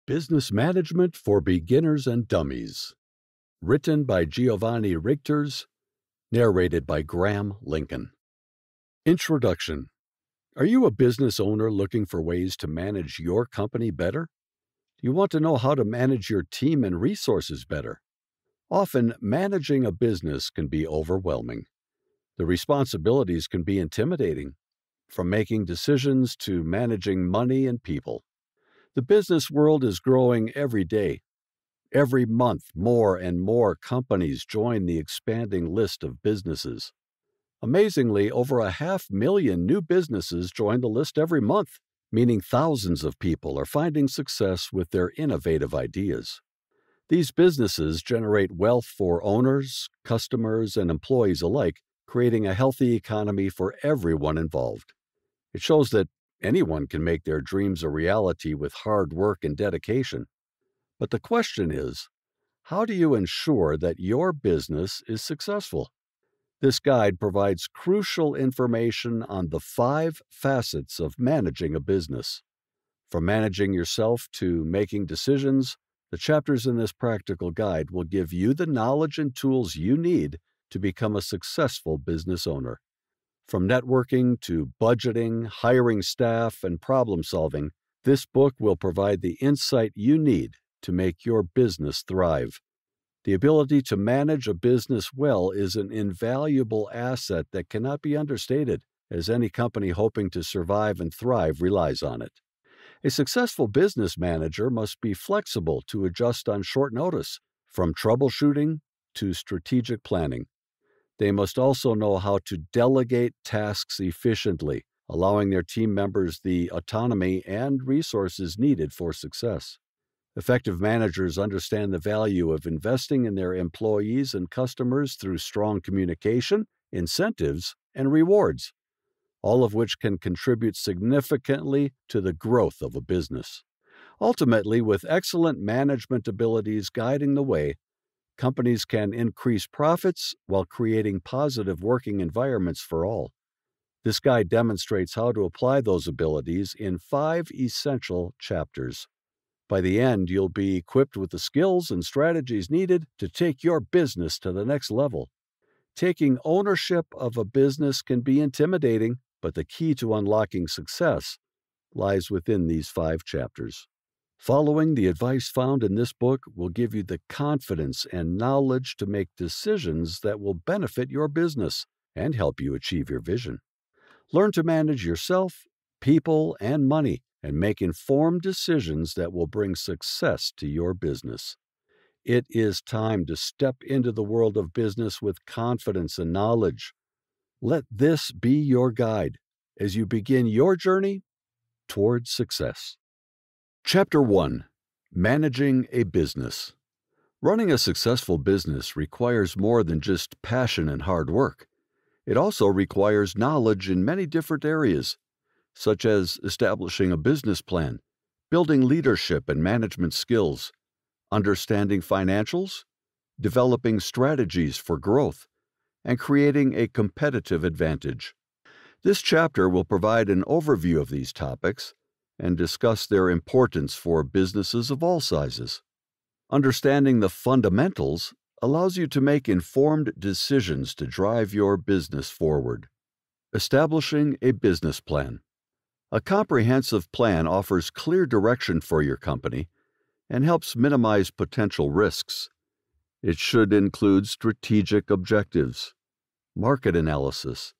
Business Management for Beginners and Dummies. Written by Giovanni Rigters. Narrated by Graham Lincoln. Introduction. Are you a business owner looking for ways to manage your company better? Do you want to know how to manage your team and resources better? Often, managing a business can be overwhelming. The responsibilities can be intimidating, from making decisions to managing money and people. The business world is growing every day. Every month, more and more companies join the expanding list of businesses. Amazingly, over 500,000 new businesses join the list every month, meaning thousands of people are finding success with their innovative ideas. These businesses generate wealth for owners, customers, and employees alike, creating a healthy economy for everyone involved. It shows that anyone can make their dreams a reality with hard work and dedication. But the question is, how do you ensure that your business is successful? This guide provides crucial information on the 5 facets of managing a business. From managing yourself to making decisions, the chapters in this practical guide will give you the knowledge and tools you need to become a successful business owner. From networking to budgeting, hiring staff, and problem solving, this book will provide the insight you need to make your business thrive. The ability to manage a business well is an invaluable asset that cannot be understated, as any company hoping to survive and thrive relies on it. A successful business manager must be flexible to adjust on short notice, from troubleshooting to strategic planning. They must also know how to delegate tasks efficiently, allowing their team members the autonomy and resources needed for success. Effective managers understand the value of investing in their employees and customers through strong communication, incentives, and rewards, all of which can contribute significantly to the growth of a business. Ultimately, with excellent management abilities guiding the way, companies can increase profits while creating positive working environments for all. This guide demonstrates how to apply those abilities in 5 essential chapters. By the end, you'll be equipped with the skills and strategies needed to take your business to the next level. Taking ownership of a business can be intimidating, but the key to unlocking success lies within these 5 chapters. Following the advice found in this book will give you the confidence and knowledge to make decisions that will benefit your business and help you achieve your vision. Learn to manage yourself, people, and money, and make informed decisions that will bring success to your business. It is time to step into the world of business with confidence and knowledge. Let this be your guide as you begin your journey towards success. Chapter 1. Managing a Business. Running a successful business requires more than just passion and hard work. It also requires knowledge in many different areas, such as establishing a business plan, building leadership and management skills, understanding financials, developing strategies for growth, and creating a competitive advantage. This chapter will provide an overview of these topics and discuss their importance for businesses of all sizes. Understanding the fundamentals allows you to make informed decisions to drive your business forward. Establishing a business plan. A comprehensive plan offers clear direction for your company and helps minimize potential risks. It should include strategic objectives, market analysis,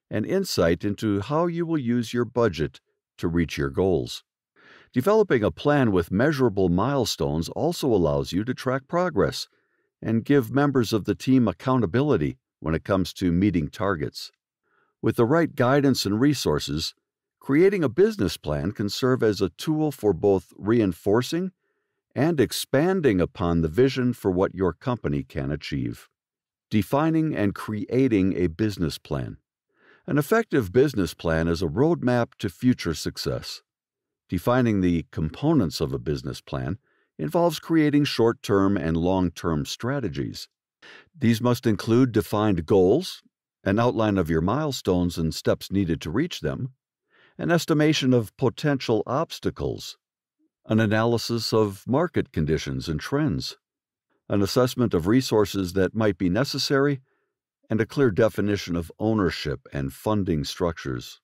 and insight into how you will use your budget to reach your goals. Developing a plan with measurable milestones also allows you to track progress and give members of the team accountability when it comes to meeting targets. With the right guidance and resources, creating a business plan can serve as a tool for both reinforcing and expanding upon the vision for what your company can achieve. Defining and creating a business plan. An effective business plan is a roadmap to future success. Defining the components of a business plan involves creating short-term and long-term strategies. These must include defined goals, an outline of your milestones and steps needed to reach them, an estimation of potential obstacles, an analysis of market conditions and trends, an assessment of resources that might be necessary, and a clear definition of ownership and funding structures.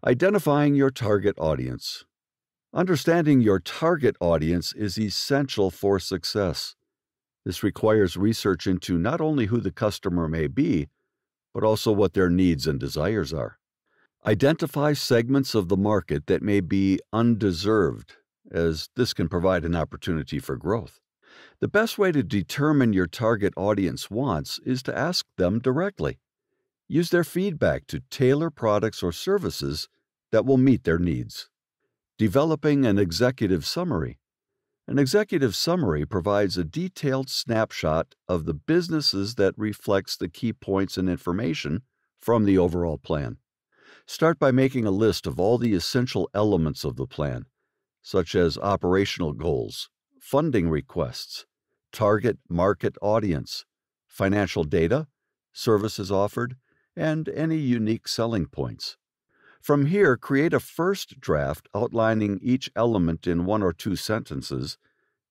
Identifying your target audience. Understanding your target audience is essential for success. This requires research into not only who the customer may be, but also what their needs and desires are. Identify segments of the market that may be undeserved, as this can provide an opportunity for growth. The best way to determine your target audience wants is to ask them directly. Use their feedback to tailor products or services that will meet their needs. Developing an executive summary. An executive summary provides a detailed snapshot of the businesses that reflects the key points and information from the overall plan. Start by making a list of all the essential elements of the plan, such as operational goals, funding requests, target market audience, financial data, services offered, and any unique selling points. From here, create a first draft outlining each element in 1 or 2 sentences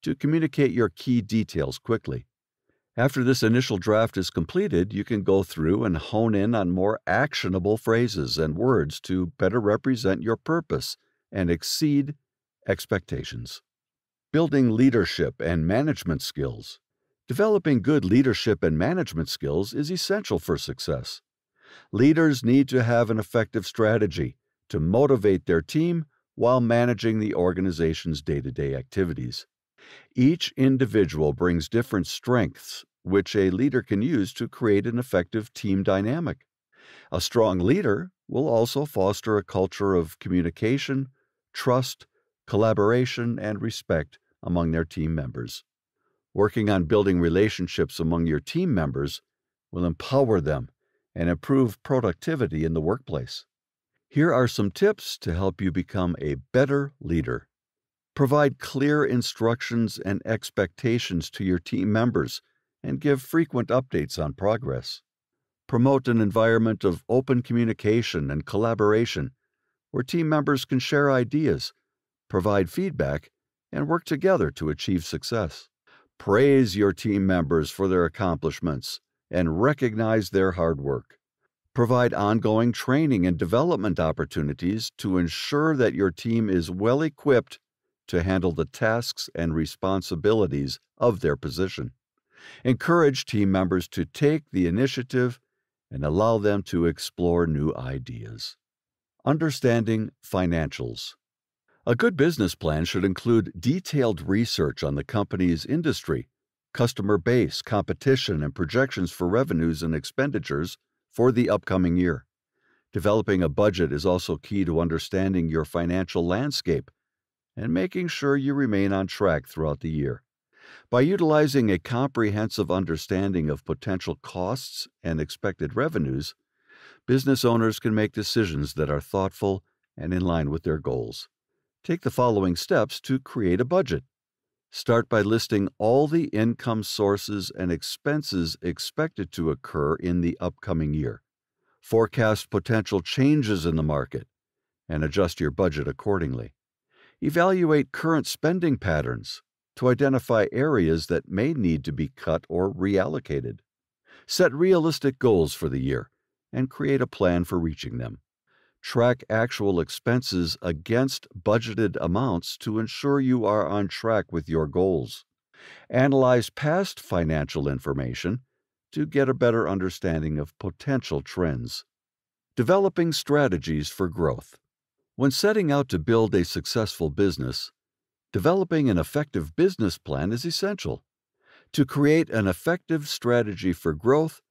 to communicate your key details quickly. After this initial draft is completed, you can go through and hone in on more actionable phrases and words to better represent your purpose and exceed expectations. Building leadership and management skills. Developing good leadership and management skills is essential for success. Leaders need to have an effective strategy to motivate their team while managing the organization's day-to-day activities. Each individual brings different strengths, which a leader can use to create an effective team dynamic. A strong leader will also foster a culture of communication, trust, collaboration, and respect among their team members. Working on building relationships among your team members will empower them and improve productivity in the workplace. Here are some tips to help you become a better leader. Provide clear instructions and expectations to your team members and give frequent updates on progress. Promote an environment of open communication and collaboration where team members can share ideas, provide feedback, and work together to achieve success. Praise your team members for their accomplishments and recognize their hard work. Provide ongoing training and development opportunities to ensure that your team is well equipped to handle the tasks and responsibilities of their position. Encourage team members to take the initiative and allow them to explore new ideas. Understanding financials. A good business plan should include detailed research on the company's industry, customer base, competition, and projections for revenues and expenditures for the upcoming year. Developing a budget is also key to understanding your financial landscape and making sure you remain on track throughout the year. By utilizing a comprehensive understanding of potential costs and expected revenues, business owners can make decisions that are thoughtful and in line with their goals. Take the following steps to create a budget. Start by listing all the income sources and expenses expected to occur in the upcoming year. Forecast potential changes in the market and adjust your budget accordingly. Evaluate current spending patterns to identify areas that may need to be cut or reallocated. Set realistic goals for the year and create a plan for reaching them. Track actual expenses against budgeted amounts to ensure you are on track with your goals. Analyze past financial information to get a better understanding of potential trends. Developing strategies for growth. When setting out to build a successful business, developing an effective business plan is essential. To create an effective strategy for growth,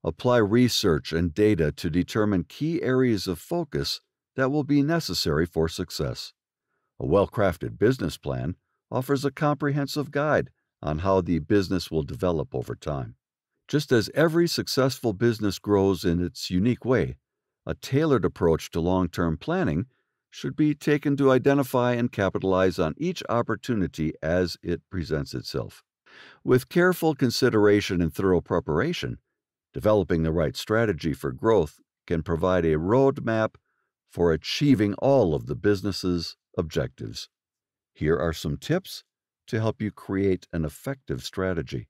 apply research and data to determine key areas of focus that will be necessary for success. A well-crafted business plan offers a comprehensive guide on how the business will develop over time. Just as every successful business grows in its unique way, a tailored approach to long-term planning should be taken to identify and capitalize on each opportunity as it presents itself. With careful consideration and thorough preparation, developing the right strategy for growth can provide a roadmap for achieving all of the business's objectives. Here are some tips to help you create an effective strategy.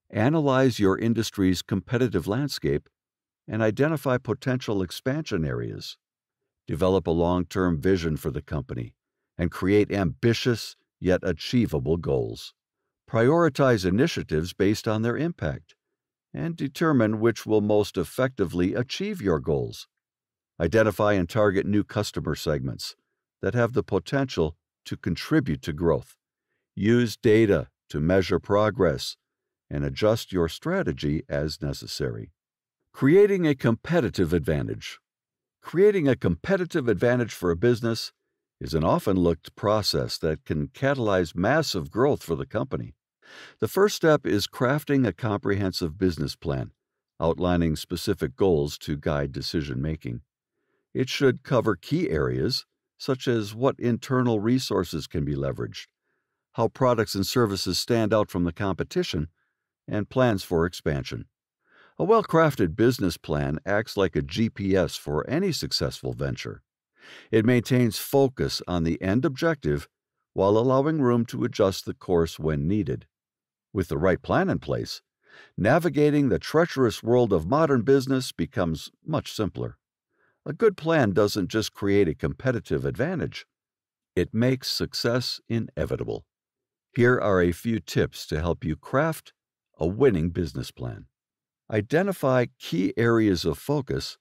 Analyze your industry's competitive landscape and identify potential expansion areas. Develop a long-term vision for the company and create ambitious yet achievable goals. Prioritize initiatives based on their impact and determine which will most effectively achieve your goals. Identify and target new customer segments that have the potential to contribute to growth. Use data to measure progress and adjust your strategy as necessary. Creating a competitive advantage. Creating a competitive advantage for a business is an often looked process that can catalyze massive growth for the company. The first step is crafting a comprehensive business plan, outlining specific goals to guide decision making. It should cover key areas such as what internal resources can be leveraged, how products and services stand out from the competition, and plans for expansion. A well-crafted business plan acts like a GPS for any successful venture. It maintains focus on the end objective while allowing room to adjust the course when needed. With the right plan in place, navigating the treacherous world of modern business becomes much simpler. A good plan doesn't just create a competitive advantage, it makes success inevitable. Here are a few tips to help you craft a winning business plan. Identify key areas of focus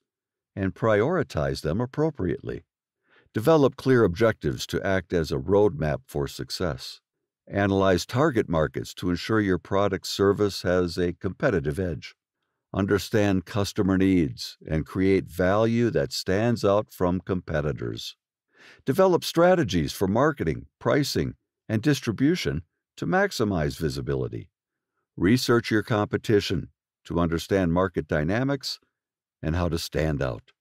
and prioritize them appropriately. Develop clear objectives to act as a roadmap for success. Analyze target markets to ensure your product service has a competitive edge. Understand customer needs and create value that stands out from competitors. Develop strategies for marketing, pricing, and distribution to maximize visibility. Research your competition to understand market dynamics and how to stand out.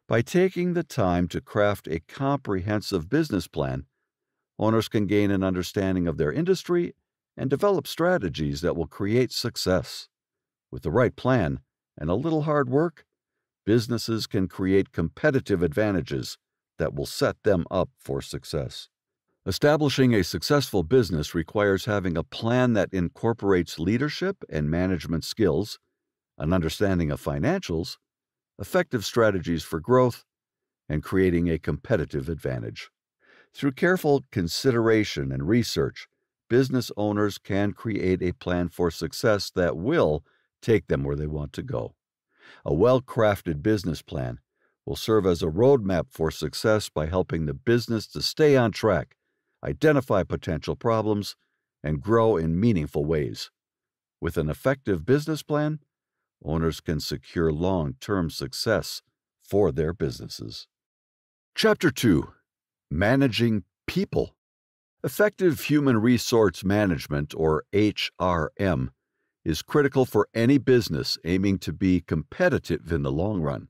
By taking the time to craft a comprehensive business plan, owners can gain an understanding of their industry and develop strategies that will create success. With the right plan and a little hard work, businesses can create competitive advantages that will set them up for success. Establishing a successful business requires having a plan that incorporates leadership and management skills, an understanding of financials, effective strategies for growth, and creating a competitive advantage. Through careful consideration and research, business owners can create a plan for success that will take them where they want to go. A well-crafted business plan will serve as a roadmap for success by helping the business to stay on track, identify potential problems, and grow in meaningful ways. With an effective business plan, owners can secure long-term success for their businesses. Chapter 2. Managing People. Effective human resource management, or HRM, is critical for any business aiming to be competitive in the long run.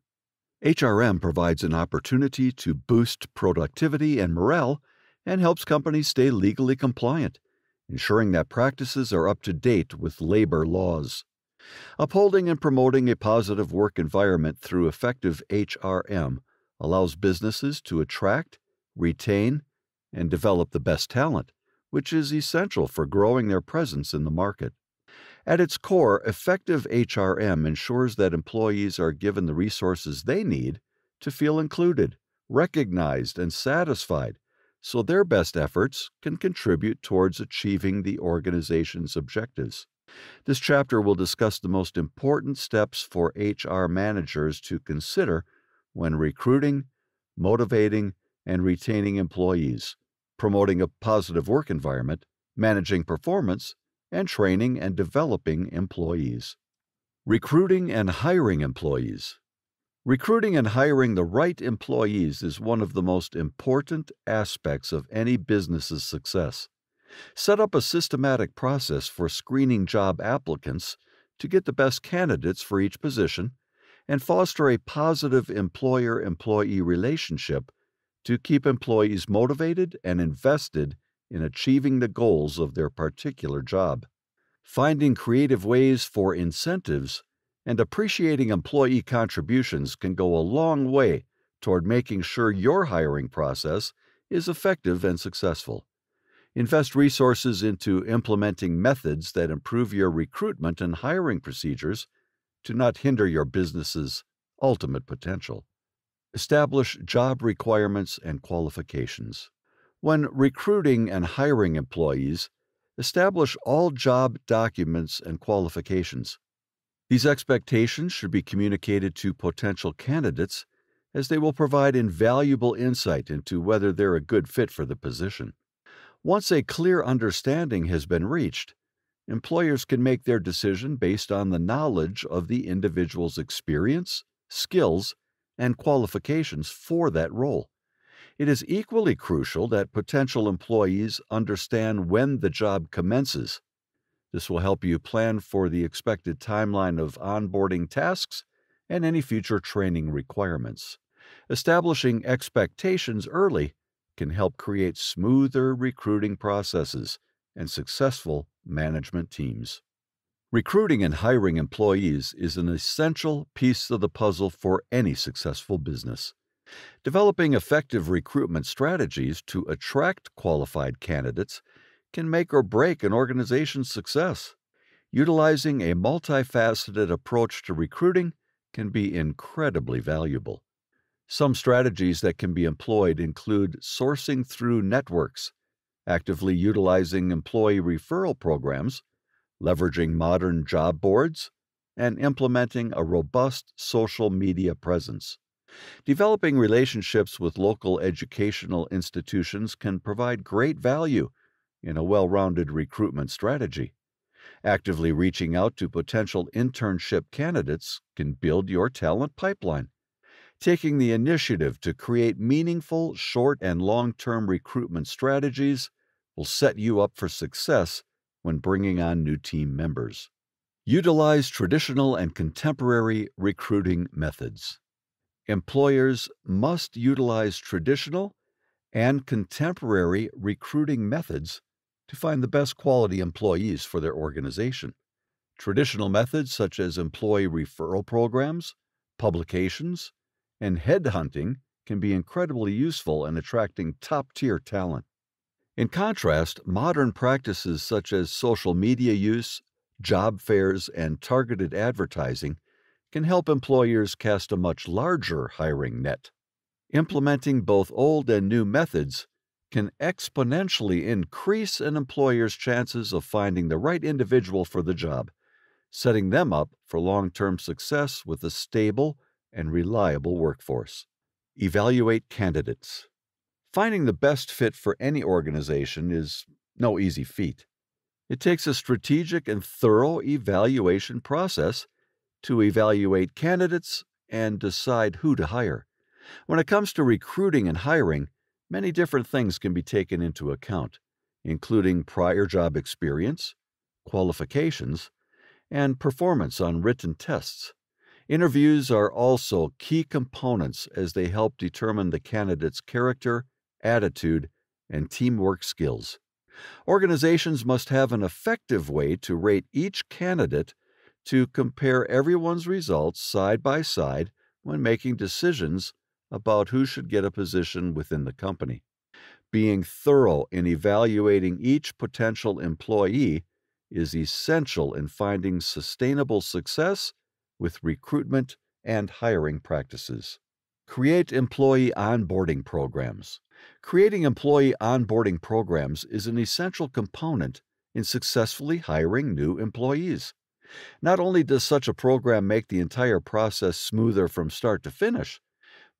HRM provides an opportunity to boost productivity and morale and helps companies stay legally compliant, ensuring that practices are up to date with labor laws. Upholding and promoting a positive work environment through effective HRM allows businesses to attract, retain, and develop the best talent, which is essential for growing their presence in the market. At its core, effective HRM ensures that employees are given the resources they need to feel included, recognized, and satisfied, so their best efforts can contribute towards achieving the organization's objectives. This chapter will discuss the most important steps for HR managers to consider when recruiting, motivating, and retaining employees, promoting a positive work environment, managing performance, and training and developing employees. Recruiting and hiring employees. Recruiting and hiring the right employees is one of the most important aspects of any business's success. Set up a systematic process for screening job applicants to get the best candidates for each position, and foster a positive employer-employee relationship to keep employees motivated and invested in achieving the goals of their particular job. Finding creative ways for incentives and appreciating employee contributions can go a long way toward making sure your hiring process is effective and successful. Invest resources into implementing methods that improve your recruitment and hiring procedures to not hinder your business's ultimate potential. Establish job requirements and qualifications. When recruiting and hiring employees, establish all job documents and qualifications. These expectations should be communicated to potential candidates, as they will provide invaluable insight into whether they're a good fit for the position. Once a clear understanding has been reached, employers can make their decision based on the knowledge of the individual's experience, skills, and qualifications for that role. It is equally crucial that potential employees understand when the job commences. This will help you plan for the expected timeline of onboarding tasks and any future training requirements. Establishing expectations early can help create smoother recruiting processes and successful management teams. Recruiting and hiring employees is an essential piece of the puzzle for any successful business. Developing effective recruitment strategies to attract qualified candidates can make or break an organization's success. Utilizing a multifaceted approach to recruiting can be incredibly valuable. Some strategies that can be employed include sourcing through networks, actively utilizing employee referral programs, leveraging modern job boards, and implementing a robust social media presence. Developing relationships with local educational institutions can provide great value in a well-rounded recruitment strategy. Actively reaching out to potential internship candidates can build your talent pipeline. Taking the initiative to create meaningful short and long-term recruitment strategies will set you up for success when bringing on new team members. Utilize traditional and contemporary recruiting methods. Employers must utilize traditional and contemporary recruiting methods to find the best quality employees for their organization. Traditional methods such as employee referral programs, publications, and headhunting can be incredibly useful in attracting top-tier talent. In contrast, modern practices such as social media use, job fairs, and targeted advertising can help employers cast a much larger hiring net. Implementing both old and new methods can exponentially increase an employer's chances of finding the right individual for the job, setting them up for long-term success with a stable and reliable workforce. Evaluate candidates. Finding the best fit for any organization is no easy feat. It takes a strategic and thorough evaluation process to evaluate candidates and decide who to hire. When it comes to recruiting and hiring, many different things can be taken into account, including prior job experience, qualifications, and performance on written tests. Interviews are also key components as they help determine the candidate's character, attitude, and teamwork skills. Organizations must have an effective way to rate each candidate to compare everyone's results side by side when making decisions about who should get a position within the company. Being thorough in evaluating each potential employee is essential in finding sustainable success with recruitment and hiring practices. Create employee onboarding programs. Creating employee onboarding programs is an essential component in successfully hiring new employees. Not only does such a program make the entire process smoother from start to finish,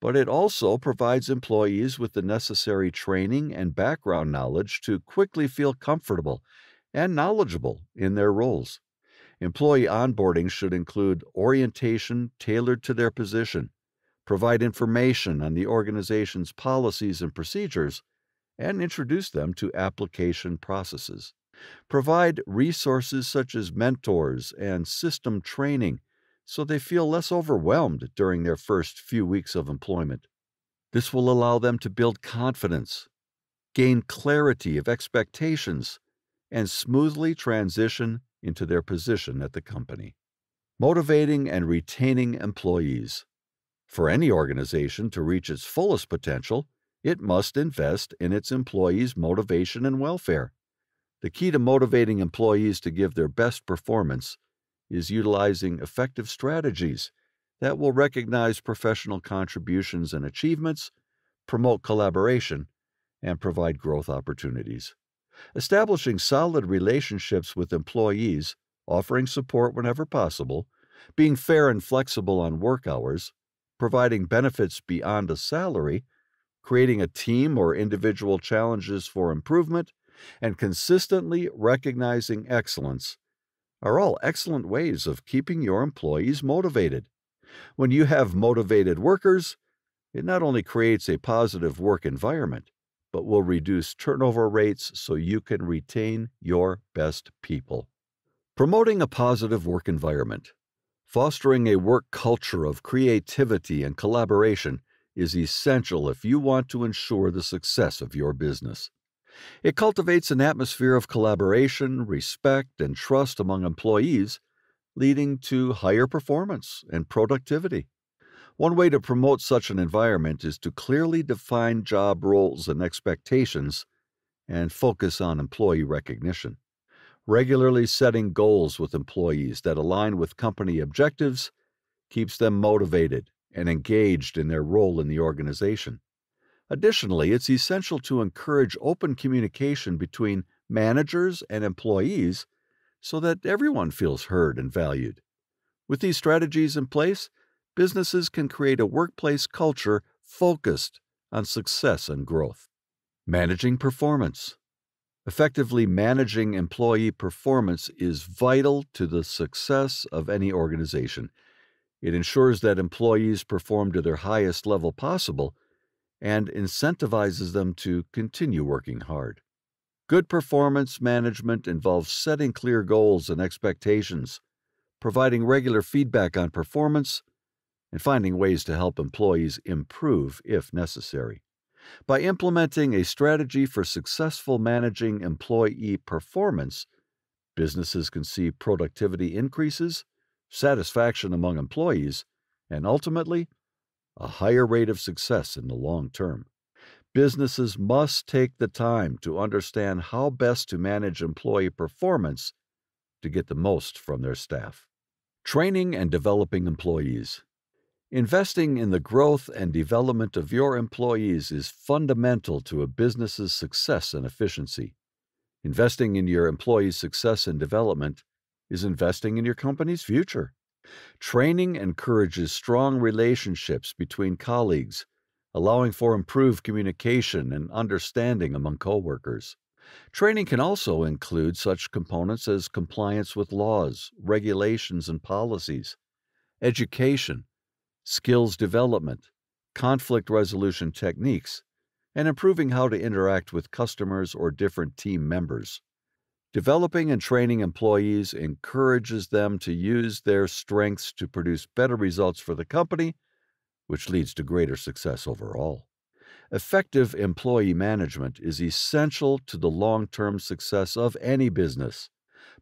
but it also provides employees with the necessary training and background knowledge to quickly feel comfortable and knowledgeable in their roles. Employee onboarding should include orientation tailored to their position, provide information on the organization's policies and procedures, and introduce them to application processes. Provide resources such as mentors and system training so they feel less overwhelmed during their first few weeks of employment. This will allow them to build confidence, gain clarity of expectations, and smoothly transition into their position at the company. Motivating and retaining employees. For any organization to reach its fullest potential, It must invest in its employees' motivation and welfare. The key to motivating employees to give their best performance is utilizing effective strategies that will recognize professional contributions and achievements, promote collaboration, and provide growth opportunities. Establishing solid relationships with employees, offering support whenever possible, being fair and flexible on work hours, providing benefits beyond a salary, creating a team or individual challenges for improvement, and consistently recognizing excellence are all excellent ways of keeping your employees motivated. When you have motivated workers, it not only creates a positive work environment, but will reduce turnover rates so you can retain your best people. Promoting a positive work environment. Fostering a work culture of creativity and collaboration is essential if you want to ensure the success of your business. It cultivates an atmosphere of collaboration, respect, and trust among employees, leading to higher performance and productivity. One way to promote such an environment is to clearly define job roles and expectations and focus on employee recognition. Regularly setting goals with employees that align with company objectives keeps them motivated and engaged in their role in the organization. Additionally, it's essential to encourage open communication between managers and employees so that everyone feels heard and valued. With these strategies in place, businesses can create a workplace culture focused on success and growth. Managing performance. Effectively managing employee performance is vital to the success of any organization. It ensures that employees perform to their highest level possible and incentivizes them to continue working hard. Good performance management involves setting clear goals and expectations, providing regular feedback on performance, and finding ways to help employees improve if necessary. By implementing a strategy for successful managing employee performance, businesses can see productivity increases, satisfaction among employees, and ultimately, a higher rate of success in the long term. Businesses must take the time to understand how best to manage employee performance to get the most from their staff. Training and developing employees. Investing in the growth and development of your employees is fundamental to a business's success and efficiency. Investing in your employees' success and development is investing in your company's future. Training encourages strong relationships between colleagues, allowing for improved communication and understanding among coworkers. Training can also include such components as compliance with laws, regulations, and policies, education, skills development, conflict resolution techniques, and improving how to interact with customers or different team members. Developing and training employees encourages them to use their strengths to produce better results for the company, which leads to greater success overall. Effective employee management is essential to the long-term success of any business.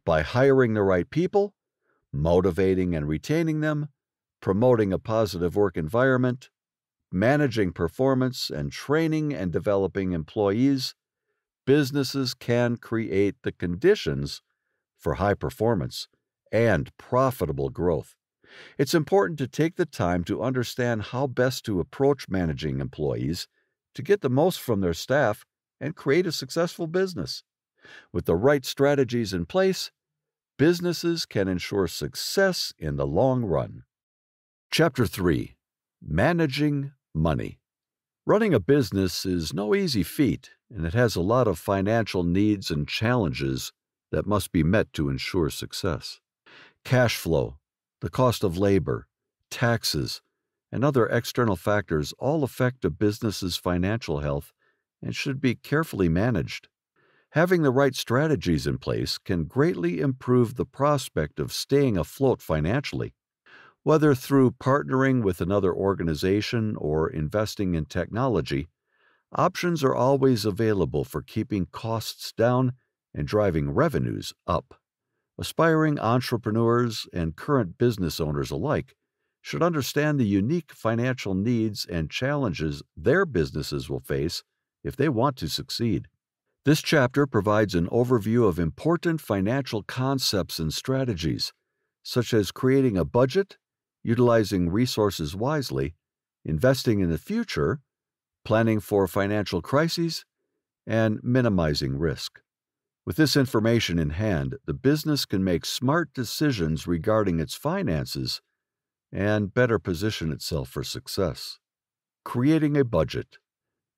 By hiring the right people, motivating and retaining them, promoting a positive work environment, managing performance, and training and developing employees, businesses can create the conditions for high performance and profitable growth. It's important to take the time to understand how best to approach managing employees to get the most from their staff and create a successful business. With the right strategies in place, businesses can ensure success in the long run. Chapter 3. Managing Money. Running a business is no easy feat, and it has a lot of financial needs and challenges that must be met to ensure success. Cash flow, the cost of labor, taxes, and other external factors all affect a business's financial health and should be carefully managed. Having the right strategies in place can greatly improve the prospect of staying afloat financially. Whether through partnering with another organization or investing in technology, options are always available for keeping costs down and driving revenues up. Aspiring entrepreneurs and current business owners alike should understand the unique financial needs and challenges their businesses will face if they want to succeed. This chapter provides an overview of important financial concepts and strategies, such as creating a budget, utilizing resources wisely, investing in the future, planning for financial crises, and minimizing risk. With this information in hand, the business can make smart decisions regarding its finances and better position itself for success. Creating a budget.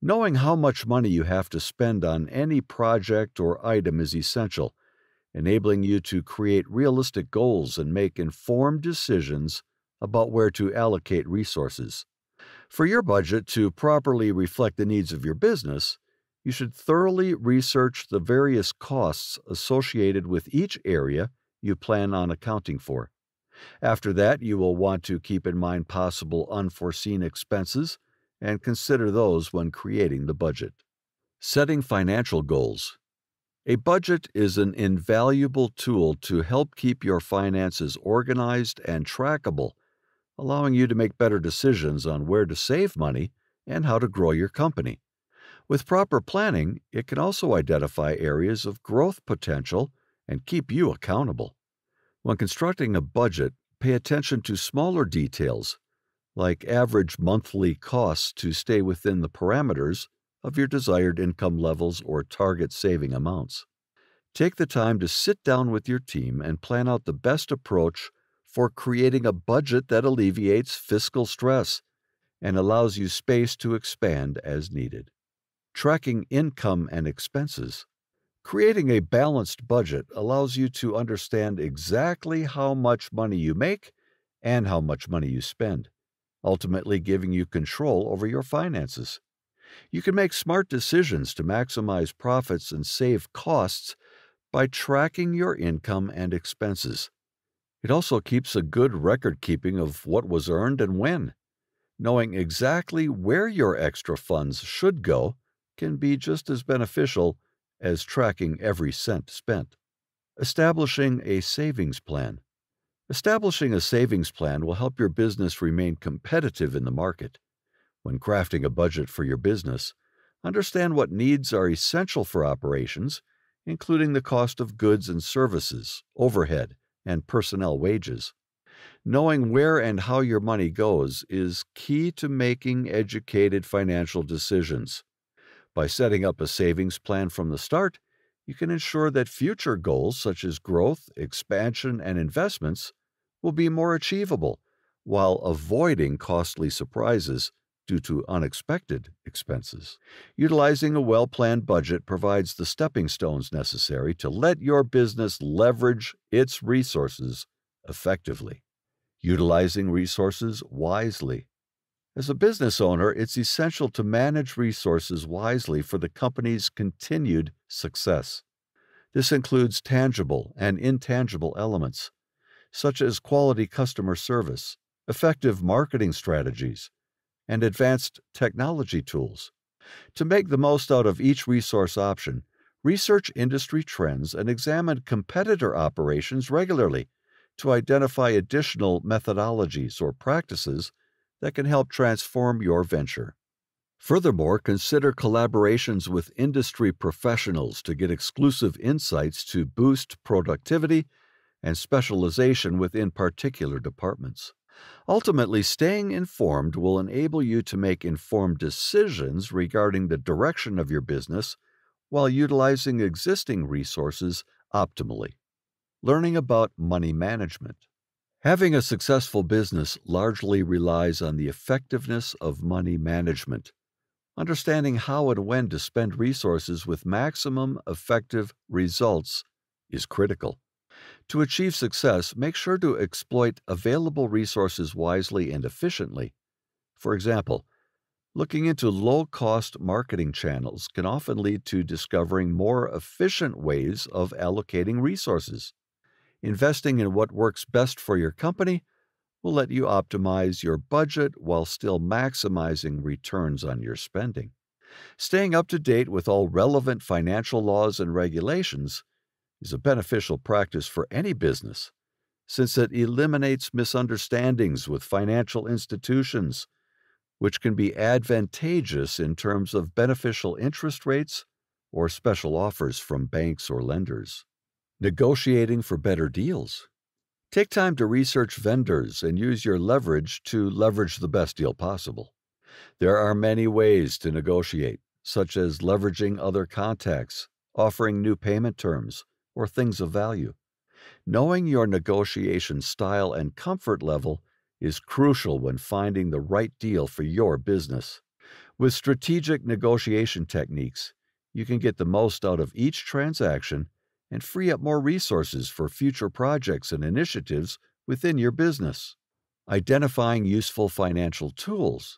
Knowing how much money you have to spend on any project or item is essential, enabling you to create realistic goals and make informed decisions about where to allocate resources. For your budget to properly reflect the needs of your business, you should thoroughly research the various costs associated with each area you plan on accounting for. After that, you will want to keep in mind possible unforeseen expenses and consider those when creating the budget. Setting financial goals. A budget is an invaluable tool to help keep your finances organized and trackable, allowing you to make better decisions on where to save money and how to grow your company. With proper planning, it can also identify areas of growth potential and keep you accountable. When constructing a budget, pay attention to smaller details, like average monthly costs to stay within the parameters of your desired income levels or target saving amounts. Take the time to sit down with your team and plan out the best approach for creating a budget that alleviates fiscal stress and allows you space to expand as needed. Tracking income and expenses. Creating a balanced budget allows you to understand exactly how much money you make and how much money you spend, ultimately giving you control over your finances. You can make smart decisions to maximize profits and save costs by tracking your income and expenses. It also keeps a good record keeping of what was earned and when. Knowing exactly where your extra funds should go can be just as beneficial as tracking every cent spent. Establishing a savings plan. Establishing a savings plan will help your business remain competitive in the market. When crafting a budget for your business, understand what needs are essential for operations, including the cost of goods and services, overhead, and personnel wages. Knowing where and how your money goes is key to making educated financial decisions. By setting up a savings plan from the start, you can ensure that future goals such as growth, expansion, and investments will be more achievable while avoiding costly surprises due to unexpected expenses. Utilizing a well-planned budget provides the stepping stones necessary to let your business leverage its resources effectively. Utilizing resources wisely. As a business owner, it's essential to manage resources wisely for the company's continued success. This includes tangible and intangible elements, such as quality customer service, effective marketing strategies, and advanced technology tools. To make the most out of each resource option, research industry trends and examine competitor operations regularly to identify additional methodologies or practices that can help transform your venture. Furthermore, consider collaborations with industry professionals to get exclusive insights to boost productivity and specialization within particular departments. Ultimately, staying informed will enable you to make informed decisions regarding the direction of your business while utilizing existing resources optimally. Learning about money management. Having a successful business largely relies on the effectiveness of money management. Understanding how and when to spend resources with maximum effective results is critical. To achieve success, make sure to exploit available resources wisely and efficiently. For example, looking into low-cost marketing channels can often lead to discovering more efficient ways of allocating resources. Investing in what works best for your company will let you optimize your budget while still maximizing returns on your spending. Staying up to date with all relevant financial laws and regulations is a beneficial practice for any business, since it eliminates misunderstandings with financial institutions, which can be advantageous in terms of beneficial interest rates or special offers from banks or lenders. Negotiating for better deals. Take time to research vendors and use your leverage to leverage the best deal possible. There are many ways to negotiate, such as leveraging other contacts, offering new payment terms, or things of value. Knowing your negotiation style and comfort level is crucial when finding the right deal for your business. With strategic negotiation techniques, you can get the most out of each transaction and free up more resources for future projects and initiatives within your business. Identifying useful financial tools.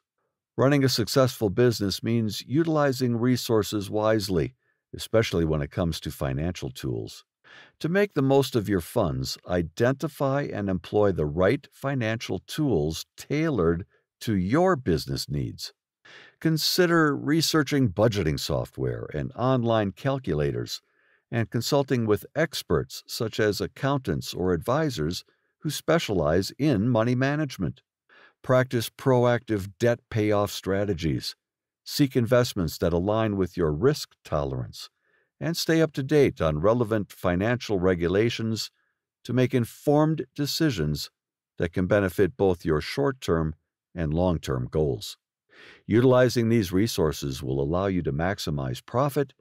Running a successful business means utilizing resources wisely, especially when it comes to financial tools. To make the most of your funds, identify and employ the right financial tools tailored to your business needs. Consider researching budgeting software and online calculators, and consulting with experts such as accountants or advisors who specialize in money management. Practice proactive debt payoff strategies. Seek investments that align with your risk tolerance, and stay up to date on relevant financial regulations to make informed decisions that can benefit both your short-term and long-term goals. Utilizing these resources will allow you to maximize profit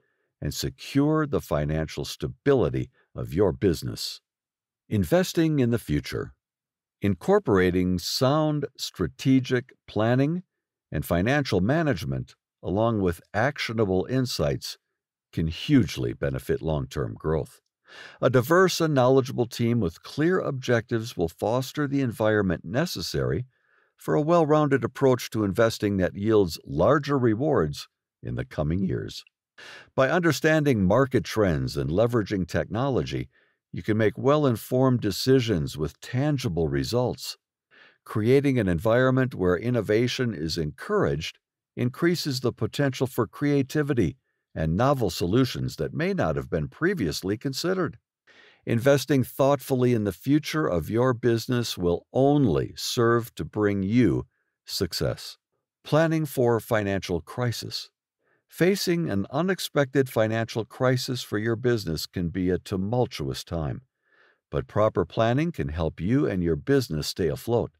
and secure the financial stability of your business. Investing in the future. Incorporating sound strategic planning and financial management, along with actionable insights, can hugely benefit long-term growth. A diverse and knowledgeable team with clear objectives will foster the environment necessary for a well-rounded approach to investing that yields larger rewards in the coming years. By understanding market trends and leveraging technology, you can make well-informed decisions with tangible results. Creating an environment where innovation is encouraged increases the potential for creativity and novel solutions that may not have been previously considered. Investing thoughtfully in the future of your business will only serve to bring you success. Planning for financial crisis. Facing an unexpected financial crisis for your business can be a tumultuous time, but proper planning can help you and your business stay afloat.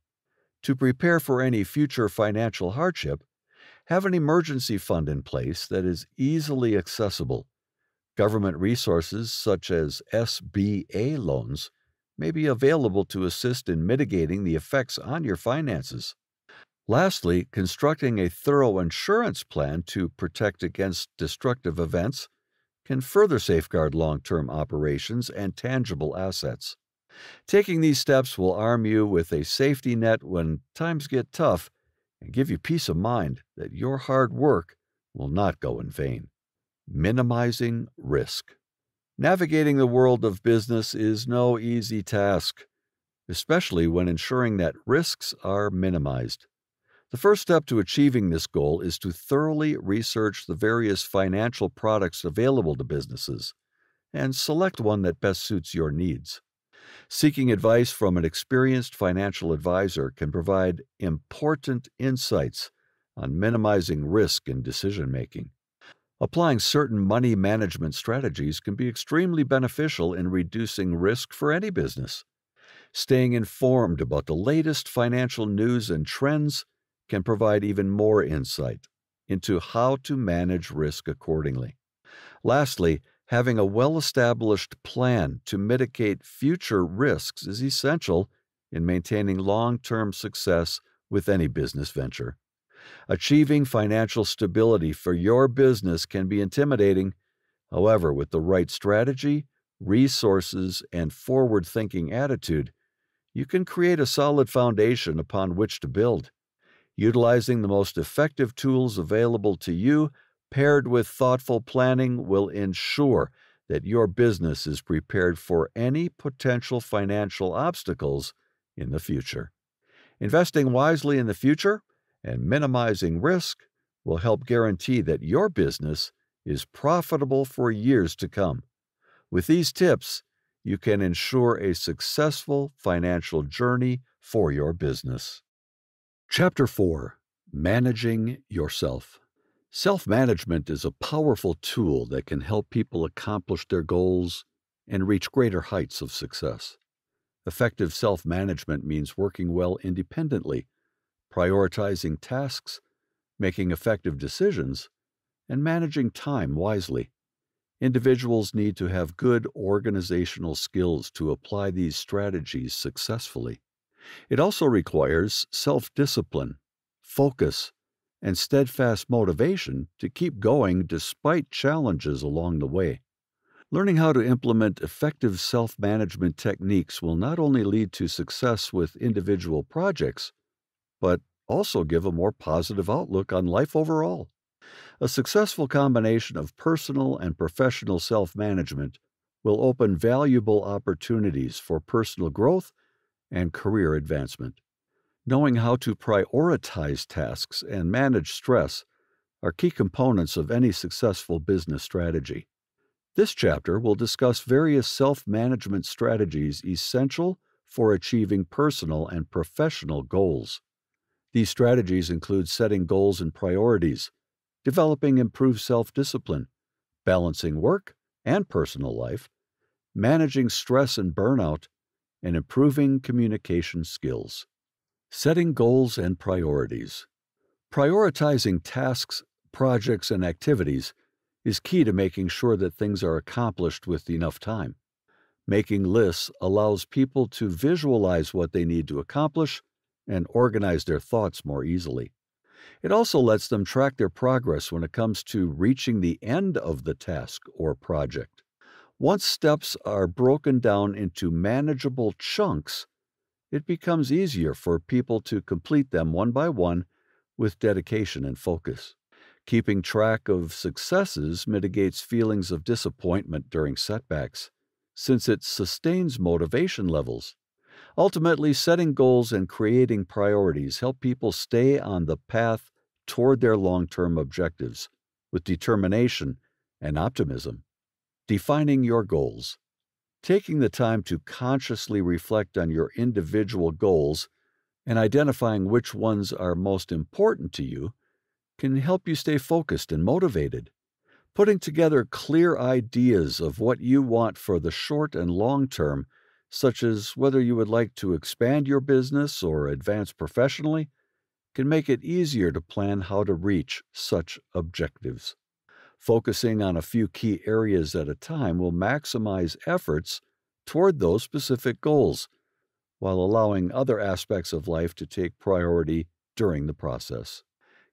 To prepare for any future financial hardship, have an emergency fund in place that is easily accessible. Government resources such as SBA loans may be available to assist in mitigating the effects on your finances. Lastly, constructing a thorough insurance plan to protect against destructive events can further safeguard long-term operations and tangible assets. Taking these steps will arm you with a safety net when times get tough and give you peace of mind that your hard work will not go in vain. Minimizing risk. Navigating the world of business is no easy task, especially when ensuring that risks are minimized. The first step to achieving this goal is to thoroughly research the various financial products available to businesses and select one that best suits your needs. Seeking advice from an experienced financial advisor can provide important insights on minimizing risk in decision-making. Applying certain money management strategies can be extremely beneficial in reducing risk for any business. Staying informed about the latest financial news and trends can provide even more insight into how to manage risk accordingly. Lastly, having a well-established plan to mitigate future risks is essential in maintaining long-term success with any business venture. Achieving financial stability for your business can be intimidating. However, with the right strategy, resources, and forward-thinking attitude, you can create a solid foundation upon which to build. Utilizing the most effective tools available to you, paired with thoughtful planning, will ensure that your business is prepared for any potential financial obstacles in the future. Investing wisely in the future and minimizing risk will help guarantee that your business is profitable for years to come. With these tips, you can ensure a successful financial journey for your business. Chapter 4: Managing Yourself. Self-management is a powerful tool that can help people accomplish their goals and reach greater heights of success. Effective self-management means working well independently, prioritizing tasks, making effective decisions, and managing time wisely. Individuals need to have good organizational skills to apply these strategies successfully. It also requires self-discipline, focus, and steadfast motivation to keep going despite challenges along the way. Learning how to implement effective self-management techniques will not only lead to success with individual projects, but also give a more positive outlook on life overall. A successful combination of personal and professional self-management will open valuable opportunities for personal growth and career advancement. Knowing how to prioritize tasks and manage stress are key components of any successful business strategy. This chapter will discuss various self-management strategies essential for achieving personal and professional goals. These strategies include setting goals and priorities, developing improved self-discipline, balancing work and personal life, managing stress and burnout, and improving communication skills. Setting goals and priorities. Prioritizing tasks, projects, and activities is key to making sure that things are accomplished with enough time. Making lists allows people to visualize what they need to accomplish and organize their thoughts more easily. It also lets them track their progress when it comes to reaching the end of the task or project. Once steps are broken down into manageable chunks, it becomes easier for people to complete them one by one with dedication and focus. Keeping track of successes mitigates feelings of disappointment during setbacks, since it sustains motivation levels. Ultimately, setting goals and creating priorities help people stay on the path toward their long-term objectives with determination and optimism. Defining your goals. Taking the time to consciously reflect on your individual goals and identifying which ones are most important to you can help you stay focused and motivated. Putting together clear ideas of what you want for the short and long term, such as whether you would like to expand your business or advance professionally, can make it easier to plan how to reach such objectives. Focusing on a few key areas at a time will maximize efforts toward those specific goals, while allowing other aspects of life to take priority during the process.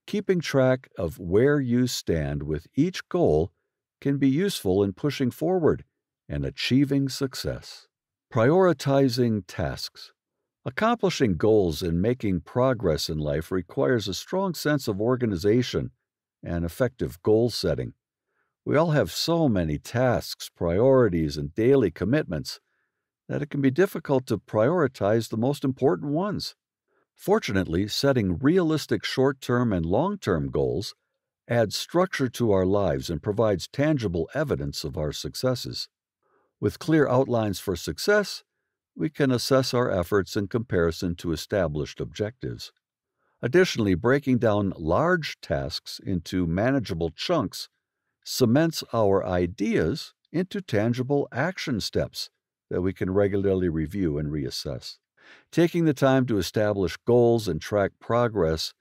Keeping track of where you stand with each goal can be useful in pushing forward and achieving success. Prioritizing tasks. Accomplishing goals and making progress in life requires a strong sense of organization and effective goal setting. We all have so many tasks, priorities, and daily commitments that it can be difficult to prioritize the most important ones. Fortunately, setting realistic short-term and long-term goals adds structure to our lives and provides tangible evidence of our successes. With clear outlines for success, we can assess our efforts in comparison to established objectives. Additionally, breaking down large tasks into manageable chunks cements our ideas into tangible action steps that we can regularly review and reassess. Taking the time to establish goals and track progress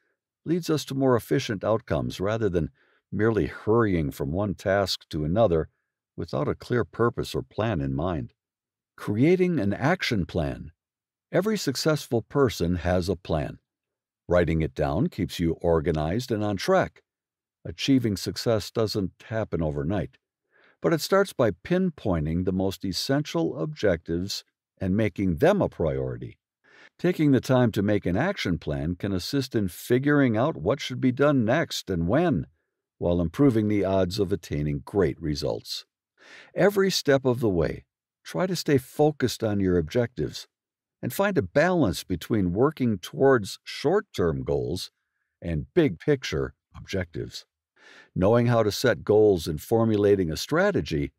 leads us to more efficient outcomes rather than merely hurrying from one task to another without a clear purpose or plan in mind. Creating an action plan. Every successful person has a plan. Writing it down keeps you organized and on track. Achieving success doesn't happen overnight, but it starts by pinpointing the most essential objectives and making them a priority. Taking the time to make an action plan can assist in figuring out what should be done next and when, while improving the odds of attaining great results. Every step of the way, try to stay focused on your objectives and find a balance between working towards short-term goals and big-picture objectives. Knowing how to set goals and formulating a strategy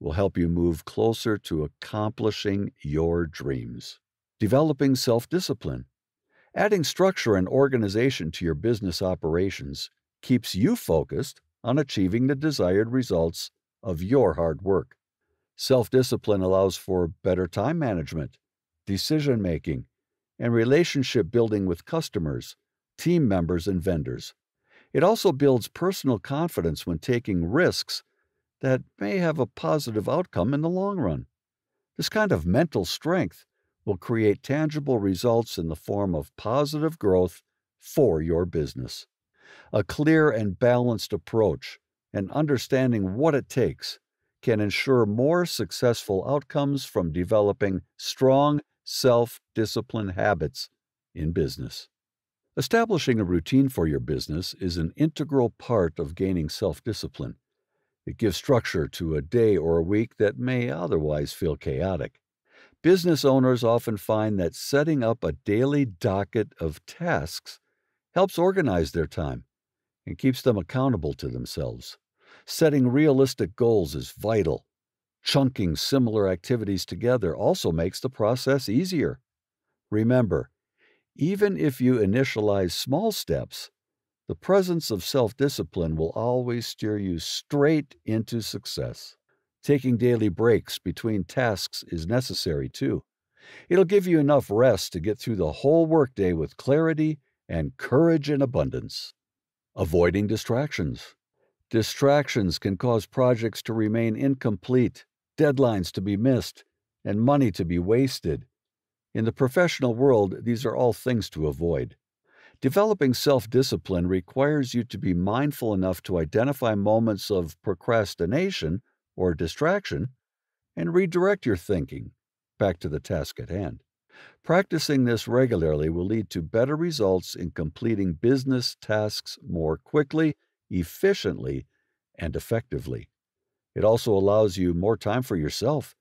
will help you move closer to accomplishing your dreams. Developing self-discipline. Adding structure and organization to your business operations keeps you focused on achieving the desired results of your hard work. Self-discipline allows for better time management, decision-making, and relationship building with customers, team members, and vendors. It also builds personal confidence when taking risks that may have a positive outcome in the long run. This kind of mental strength will create tangible results in the form of positive growth for your business. A clear and balanced approach and understanding what it takes can ensure more successful outcomes from developing strong self-discipline habits in business. Establishing a routine for your business is an integral part of gaining self-discipline. It gives structure to a day or a week that may otherwise feel chaotic. Business owners often find that setting up a daily docket of tasks helps organize their time and keeps them accountable to themselves. Setting realistic goals is vital. Chunking similar activities together also makes the process easier. Remember, even if you initialize small steps, the presence of self-discipline will always steer you straight into success. Taking daily breaks between tasks is necessary too. It'll give you enough rest to get through the whole workday with clarity and courage in abundance. Avoiding distractions. Distractions can cause projects to remain incomplete, deadlines to be missed, and money to be wasted. In the professional world, these are all things to avoid. Developing self-discipline requires you to be mindful enough to identify moments of procrastination or distraction and redirect your thinking back to the task at hand. Practicing this regularly will lead to better results in completing business tasks more quickly, efficiently, and effectively. It also allows you more time for yourself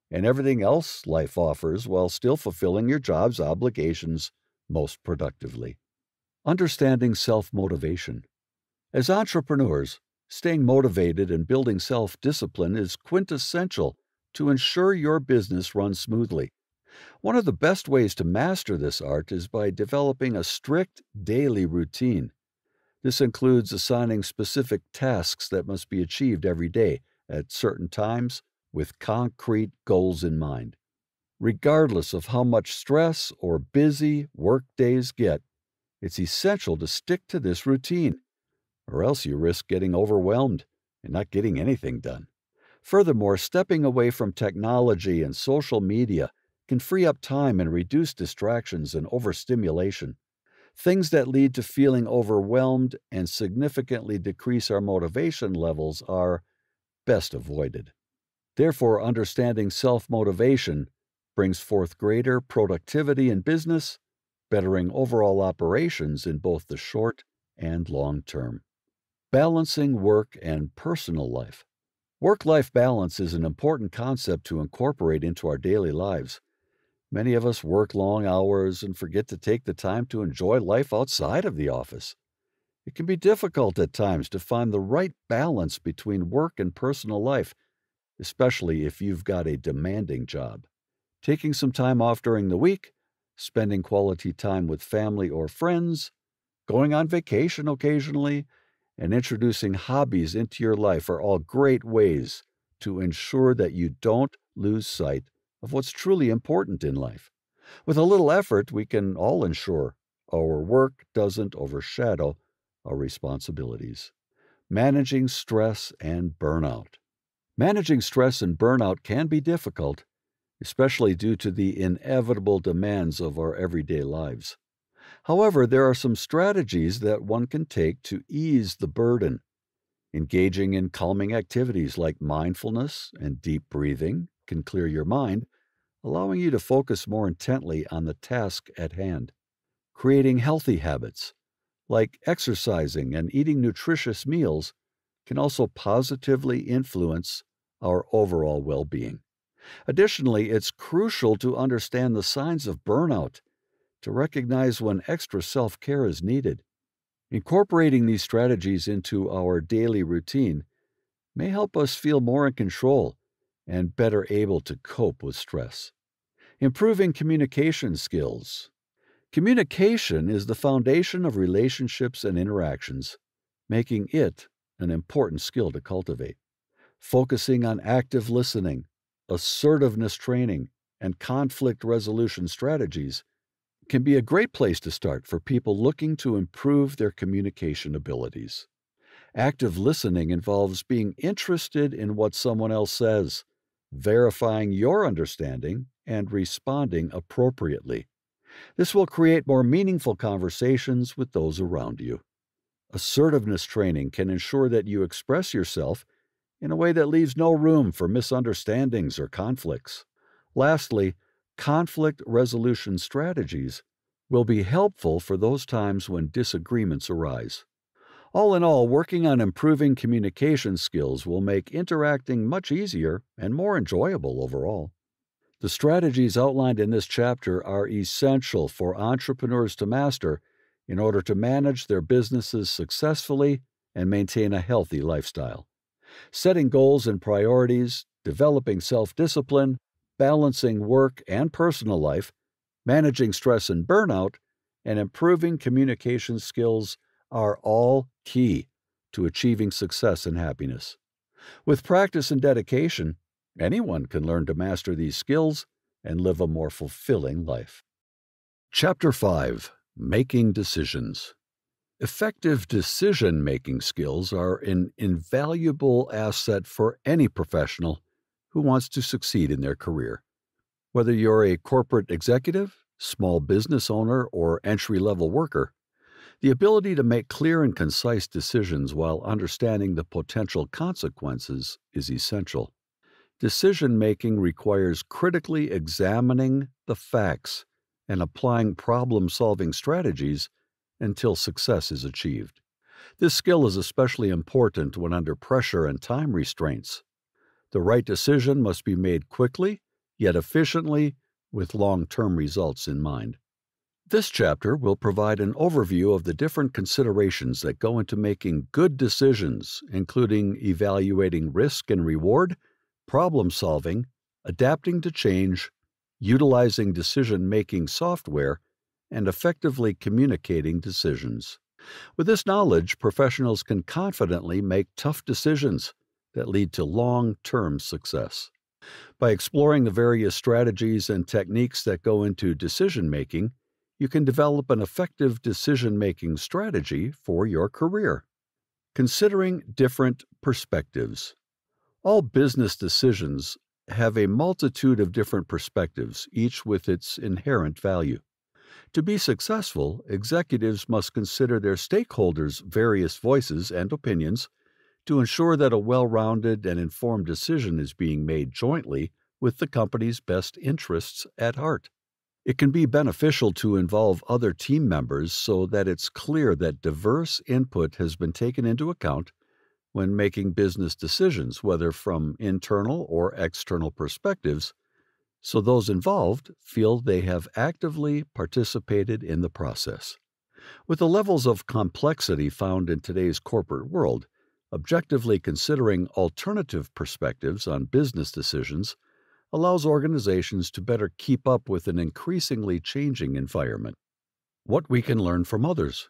and everything else life offers while still fulfilling your job's obligations most productively. Understanding self-motivation. As entrepreneurs, staying motivated and building self-discipline is quintessential to ensure your business runs smoothly. One of the best ways to master this art is by developing a strict daily routine. This includes assigning specific tasks that must be achieved every day at certain times with concrete goals in mind. Regardless of how much stress or busy work days get, it's essential to stick to this routine, or else you risk getting overwhelmed and not getting anything done. Furthermore, stepping away from technology and social media can free up time and reduce distractions and overstimulation. Things that lead to feeling overwhelmed and significantly decrease our motivation levels are best avoided. Therefore, understanding self-motivation brings forth greater productivity in business, bettering overall operations in both the short and long term. Balancing work and personal life. Work-life balance is an important concept to incorporate into our daily lives. Many of us work long hours and forget to take the time to enjoy life outside of the office. It can be difficult at times to find the right balance between work and personal life, especially if you've got a demanding job. Taking some time off during the week, spending quality time with family or friends, going on vacation occasionally, and introducing hobbies into your life are all great ways to ensure that you don't lose sight of what's truly important in life. With a little effort, we can all ensure our work doesn't overshadow our responsibilities. Managing stress and burnout. Managing stress and burnout can be difficult, especially due to the inevitable demands of our everyday lives. However, there are some strategies that one can take to ease the burden. Engaging in calming activities like mindfulness and deep breathing can clear your mind, allowing you to focus more intently on the task at hand. Creating healthy habits, like exercising and eating nutritious meals, can also positively influence our overall well-being. Additionally, it's crucial to understand the signs of burnout to recognize when extra self-care is needed. Incorporating these strategies into our daily routine may help us feel more in control and better able to cope with stress. Improving communication skills. Communication is the foundation of relationships and interactions, making it an important skill to cultivate. Focusing on active listening, assertiveness training, and conflict resolution strategies can be a great place to start for people looking to improve their communication abilities. Active listening involves being interested in what someone else says, verifying your understanding, and responding appropriately. This will create more meaningful conversations with those around you. Assertiveness training can ensure that you express yourself in a way that leaves no room for misunderstandings or conflicts. Lastly, conflict resolution strategies will be helpful for those times when disagreements arise. All in all, working on improving communication skills will make interacting much easier and more enjoyable overall. The strategies outlined in this chapter are essential for entrepreneurs to master in order to manage their businesses successfully and maintain a healthy lifestyle. Setting goals and priorities, developing self-discipline, balancing work and personal life, managing stress and burnout, and improving communication skills are all key to achieving success and happiness. With practice and dedication, anyone can learn to master these skills and live a more fulfilling life. Chapter 5. Making Decisions. Effective decision-making skills are an invaluable asset for any professional who wants to succeed in their career. Whether you're a corporate executive, small business owner, or entry-level worker, the ability to make clear and concise decisions while understanding the potential consequences is essential. Decision-making requires critically examining the facts and applying problem-solving strategies until success is achieved. This skill is especially important when under pressure and time restraints. The right decision must be made quickly, yet efficiently, with long-term results in mind. This chapter will provide an overview of the different considerations that go into making good decisions, including evaluating risk and reward, problem-solving, adapting to change, utilizing decision-making software, and effectively communicating decisions. With this knowledge, professionals can confidently make tough decisions that lead to long-term success. By exploring the various strategies and techniques that go into decision-making, you can develop an effective decision-making strategy for your career. Considering different perspectives. All business decisions have a multitude of different perspectives, each with its inherent value. To be successful, executives must consider their stakeholders' various voices and opinions to ensure that a well-rounded and informed decision is being made jointly with the company's best interests at heart. It can be beneficial to involve other team members so that it's clear that diverse input has been taken into account when making business decisions, whether from internal or external perspectives, so those involved feel they have actively participated in the process. With the levels of complexity found in today's corporate world, objectively considering alternative perspectives on business decisions allows organizations to better keep up with an increasingly changing environment. What we can learn from others.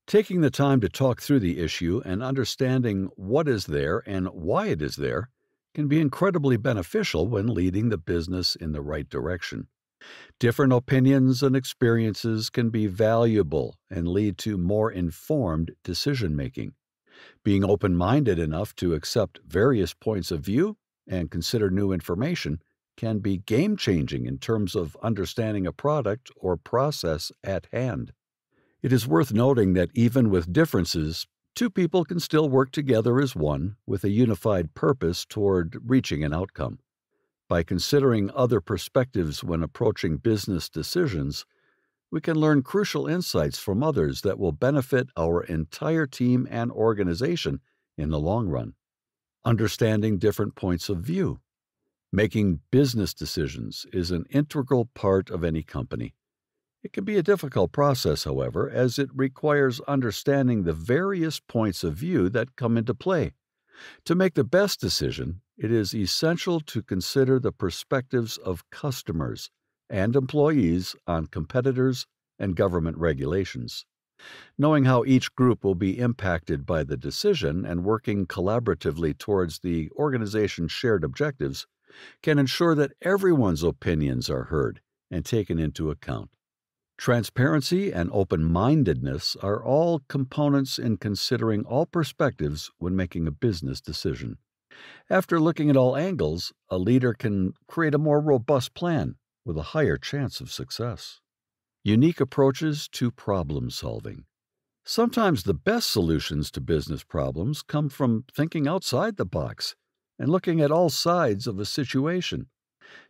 Taking the time to talk through the issue and understanding what is there and why it is there can be incredibly beneficial when leading the business in the right direction. Different opinions and experiences can be valuable and lead to more informed decision-making. Being open-minded enough to accept various points of view and consider new information can be game-changing in terms of understanding a product or process at hand. It is worth noting that even with differences, two people can still work together as one with a unified purpose toward reaching an outcome. By considering other perspectives when approaching business decisions, we can learn crucial insights from others that will benefit our entire team and organization in the long run. Understanding different points of view. Making business decisions is an integral part of any company. It can be a difficult process, however, as it requires understanding the various points of view that come into play. To make the best decision, it is essential to consider the perspectives of customers and employees on competitors and government regulations. Knowing how each group will be impacted by the decision and working collaboratively towards the organization's shared objectives can ensure that everyone's opinions are heard and taken into account. Transparency and open mindedness are all components in considering all perspectives when making a business decision. After looking at all angles, a leader can create a more robust plan with a higher chance of success. Unique approaches to problem solving. Sometimes the best solutions to business problems come from thinking outside the box and looking at all sides of a situation.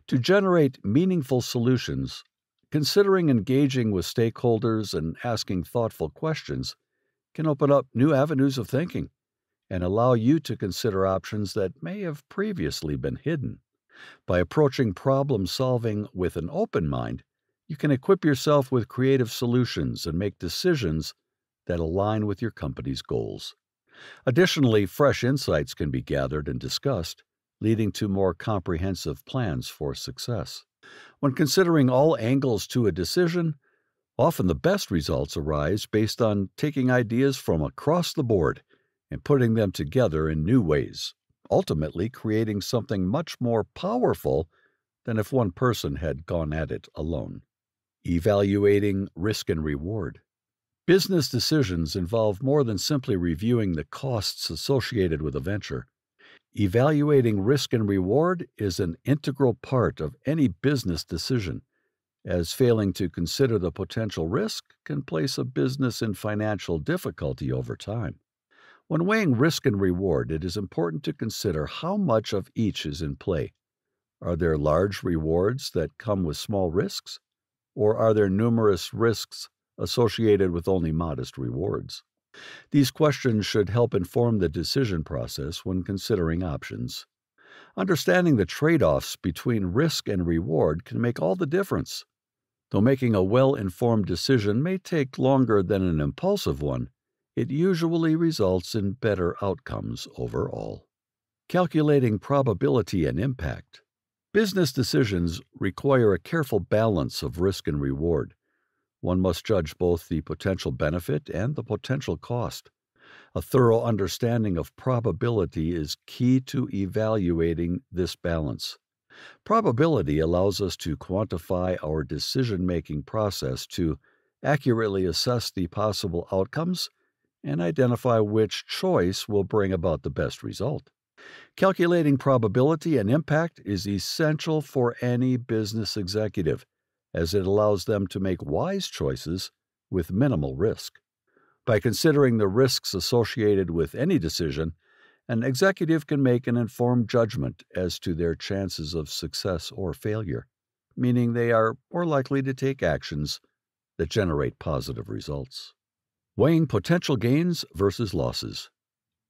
To generate meaningful solutions, considering engaging with stakeholders and asking thoughtful questions can open up new avenues of thinking and allow you to consider options that may have previously been hidden. By approaching problem solving with an open mind, you can equip yourself with creative solutions and make decisions that align with your company's goals. Additionally, fresh insights can be gathered and discussed, leading to more comprehensive plans for success. When considering all angles to a decision, often the best results arise based on taking ideas from across the board and putting them together in new ways, ultimately creating something much more powerful than if one person had gone at it alone. Evaluating risk and reward. Business decisions involve more than simply reviewing the costs associated with a venture. Evaluating risk and reward is an integral part of any business decision, as failing to consider the potential risk can place a business in financial difficulty over time. When weighing risk and reward, it is important to consider how much of each is in play. Are there large rewards that come with small risks? Or are there numerous risks associated with only modest rewards? These questions should help inform the decision process when considering options. Understanding the trade-offs between risk and reward can make all the difference. Though making a well-informed decision may take longer than an impulsive one, it usually results in better outcomes overall. Calculating probability and impact. Business decisions require a careful balance of risk and reward. One must judge both the potential benefit and the potential cost. A thorough understanding of probability is key to evaluating this balance. Probability allows us to quantify our decision-making process to accurately assess the possible outcomes and identify which choice will bring about the best result. Calculating probability and impact is essential for any business executive, as it allows them to make wise choices with minimal risk. By considering the risks associated with any decision, an executive can make an informed judgment as to their chances of success or failure, meaning they are more likely to take actions that generate positive results. Weighing potential gains versus losses.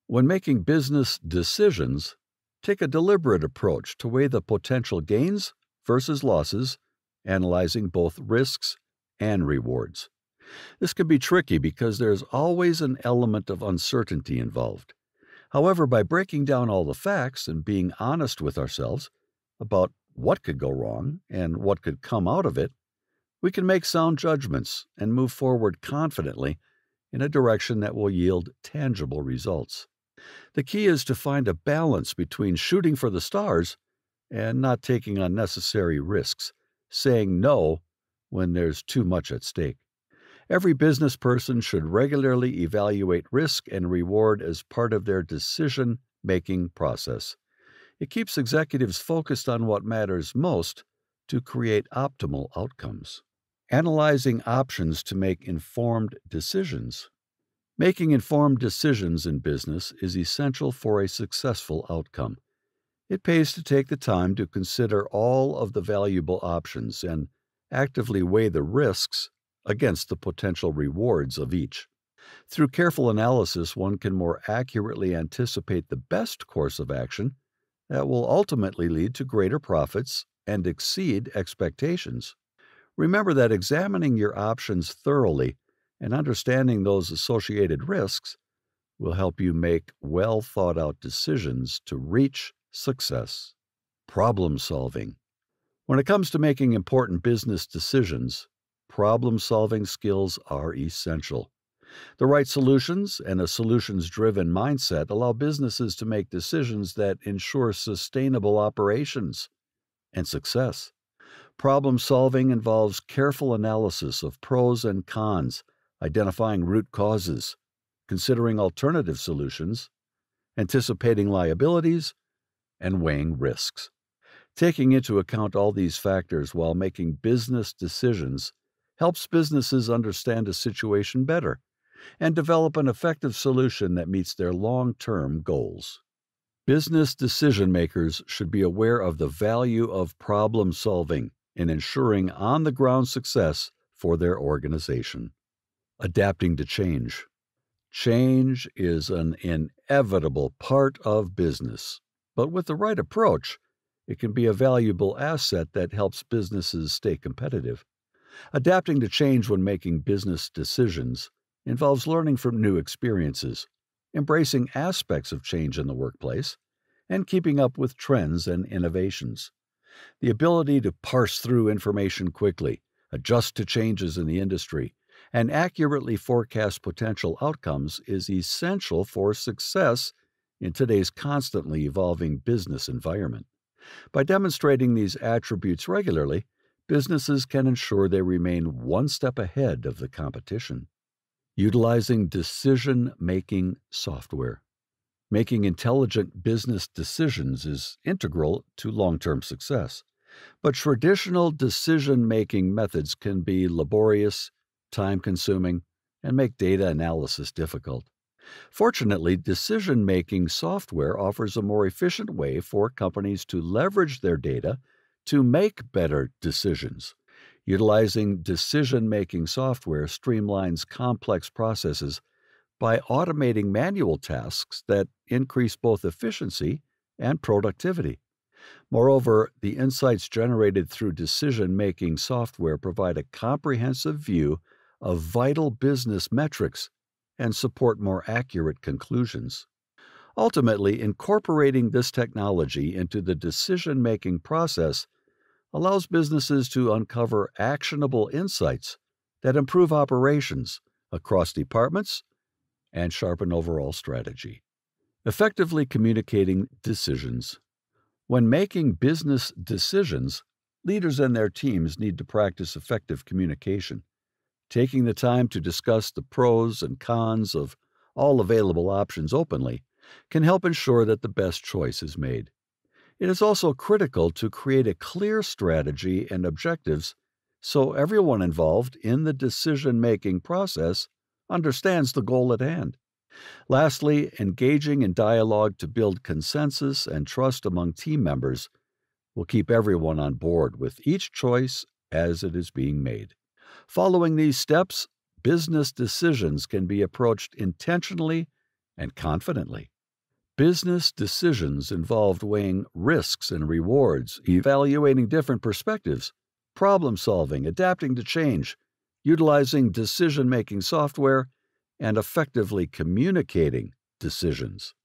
When making business decisions, take a deliberate approach to weigh the potential gains versus losses, analyzing both risks and rewards. This can be tricky because there's always an element of uncertainty involved. However, by breaking down all the facts and being honest with ourselves about what could go wrong and what could come out of it, we can make sound judgments and move forward confidently in a direction that will yield tangible results. The key is to find a balance between shooting for the stars and not taking unnecessary risks, saying no when there's too much at stake. Every business person should regularly evaluate risk and reward as part of their decision-making process. It keeps executives focused on what matters most to create optimal outcomes. Analyzing options to make informed decisions. Making informed decisions in business is essential for a successful outcome. It pays to take the time to consider all of the valuable options and actively weigh the risks against the potential rewards of each. Through careful analysis, one can more accurately anticipate the best course of action that will ultimately lead to greater profits and exceed expectations. Remember that examining your options thoroughly and understanding those associated risks will help you make well-thought-out decisions to reach success. Problem solving. When it comes to making important business decisions, problem-solving skills are essential. The right solutions and a solutions-driven mindset allow businesses to make decisions that ensure sustainable operations and success. Problem-solving involves careful analysis of pros and cons, identifying root causes, considering alternative solutions, anticipating liabilities, and weighing risks. Taking into account all these factors while making business decisions helps businesses understand a situation better and develop an effective solution that meets their long-term goals. Business decision makers should be aware of the value of problem solving in ensuring on-the-ground success for their organization. Adapting to change. Change is an inevitable part of business, but with the right approach, it can be a valuable asset that helps businesses stay competitive. Adapting to change when making business decisions involves learning from new experiences, embracing aspects of change in the workplace, and keeping up with trends and innovations. The ability to parse through information quickly, adjust to changes in the industry, and accurately forecast potential outcomes is essential for success in today's constantly evolving business environment. By demonstrating these attributes regularly, businesses can ensure they remain one step ahead of the competition. Utilizing decision-making software. Making intelligent business decisions is integral to long-term success, but traditional decision-making methods can be laborious, time-consuming, and make data analysis difficult. Fortunately, decision-making software offers a more efficient way for companies to leverage their data to make better decisions. Utilizing decision-making software streamlines complex processes by automating manual tasks that increase both efficiency and productivity. Moreover, the insights generated through decision-making software provide a comprehensive view of vital business metrics and support more accurate conclusions. Ultimately, incorporating this technology into the decision-making process allows businesses to uncover actionable insights that improve operations across departments and sharpen overall strategy. Effectively communicating decisions. When making business decisions, leaders and their teams need to practice effective communication. Taking the time to discuss the pros and cons of all available options openly can help ensure that the best choice is made. It is also critical to create a clear strategy and objectives so everyone involved in the decision-making process understands the goal at hand. Lastly, engaging in dialogue to build consensus and trust among team members will keep everyone on board with each choice as it is being made. Following these steps, business decisions can be approached intentionally and confidently. Business decisions involved weighing risks and rewards, evaluating different perspectives, problem-solving, adapting to change, utilizing decision-making software, and effectively communicating decisions.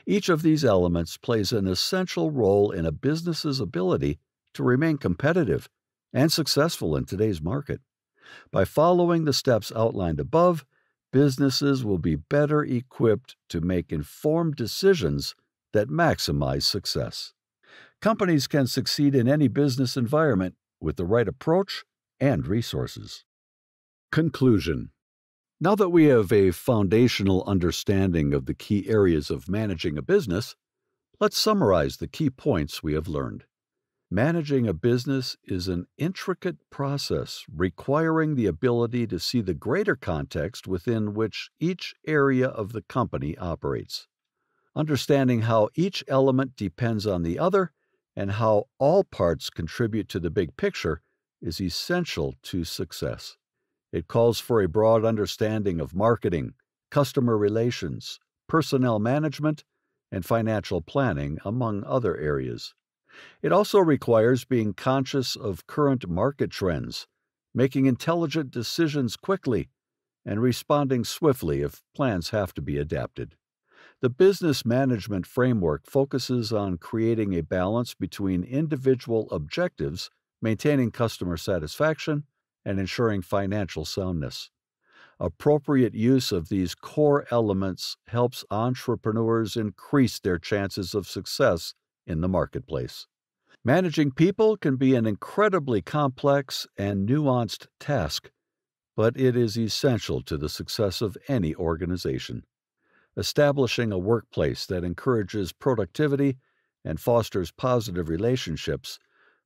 Each of these elements plays an essential role in a business's ability to remain competitive and successful in today's market. By following the steps outlined above, businesses will be better equipped to make informed decisions that maximize success. Companies can succeed in any business environment with the right approach and resources. Conclusion. Now that we have a foundational understanding of the key areas of managing a business, let's summarize the key points we have learned. Managing a business is an intricate process requiring the ability to see the greater context within which each area of the company operates. Understanding how each element depends on the other and how all parts contribute to the big picture is essential to success. It calls for a broad understanding of marketing, customer relations, personnel management, and financial planning, among other areas. It also requires being conscious of current market trends, making intelligent decisions quickly, and responding swiftly if plans have to be adapted. The business management framework focuses on creating a balance between individual objectives, maintaining customer satisfaction, and ensuring financial soundness. Appropriate use of these core elements helps entrepreneurs increase their chances of success in the marketplace. Managing people can be an incredibly complex and nuanced task, but it is essential to the success of any organization. Establishing a workplace that encourages productivity and fosters positive relationships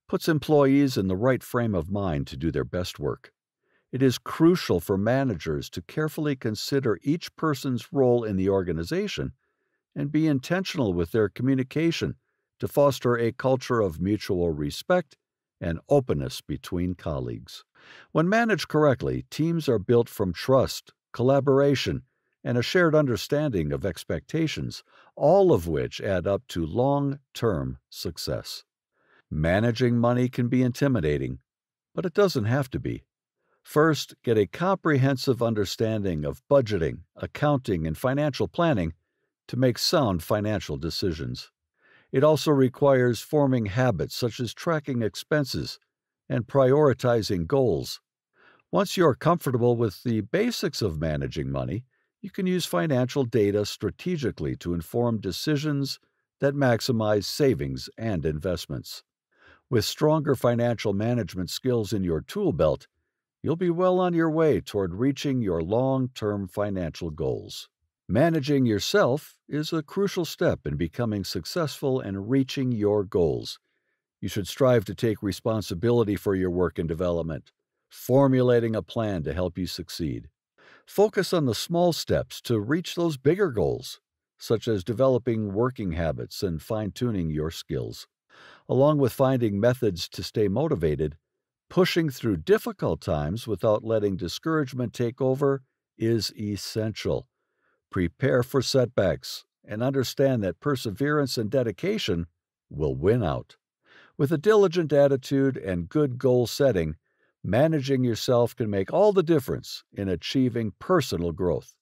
puts employees in the right frame of mind to do their best work. It is crucial for managers to carefully consider each person's role in the organization and be intentional with their communication to foster a culture of mutual respect and openness between colleagues. When managed correctly, teams are built from trust, collaboration, and a shared understanding of expectations, all of which add up to long-term success. Managing money can be intimidating, but it doesn't have to be. First, get a comprehensive understanding of budgeting, accounting, and financial planning to make sound financial decisions. It also requires forming habits such as tracking expenses and prioritizing goals. Once you're comfortable with the basics of managing money, you can use financial data strategically to inform decisions that maximize savings and investments. With stronger financial management skills in your tool belt, you'll be well on your way toward reaching your long-term financial goals. Managing yourself is a crucial step in becoming successful and reaching your goals. You should strive to take responsibility for your work and development, formulating a plan to help you succeed. Focus on the small steps to reach those bigger goals, such as developing working habits and fine-tuning your skills. Along with finding methods to stay motivated, pushing through difficult times without letting discouragement take over is essential. Prepare for setbacks and understand that perseverance and dedication will win out. With a diligent attitude and good goal setting, managing yourself can make all the difference in achieving personal growth.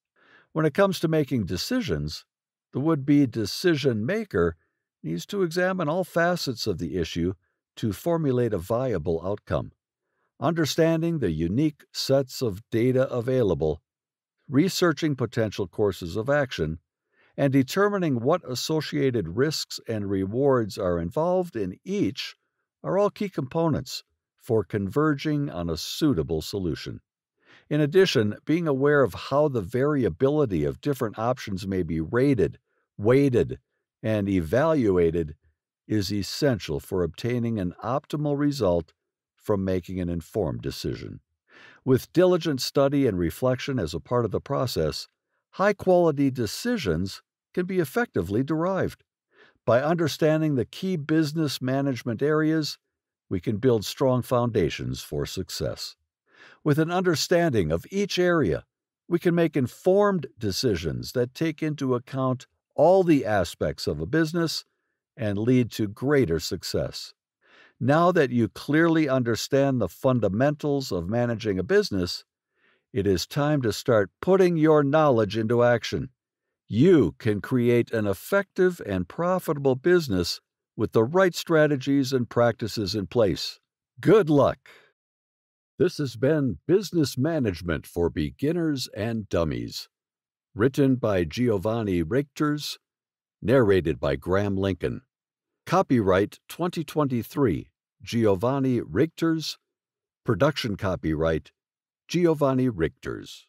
When it comes to making decisions, the would-be decision maker needs to examine all facets of the issue to formulate a viable outcome. Understanding the unique sets of data available, researching potential courses of action, and determining what associated risks and rewards are involved in each are all key components for converging on a suitable solution. In addition, being aware of how the variability of different options may be rated, weighted, and evaluated is essential for obtaining an optimal result from making an informed decision. With diligent study and reflection as a part of the process, high-quality decisions can be effectively derived. By understanding the key business management areas, we can build strong foundations for success. With an understanding of each area, we can make informed decisions that take into account all the aspects of a business and lead to greater success. Now that you clearly understand the fundamentals of managing a business, it is time to start putting your knowledge into action. You can create an effective and profitable business with the right strategies and practices in place. Good luck! This has been Business Management for Beginners and Dummies, written by Giovanni Richters, narrated by Graham Lincoln. Copyright 2023, Giovanni Richters. Production copyright, Giovanni Richters.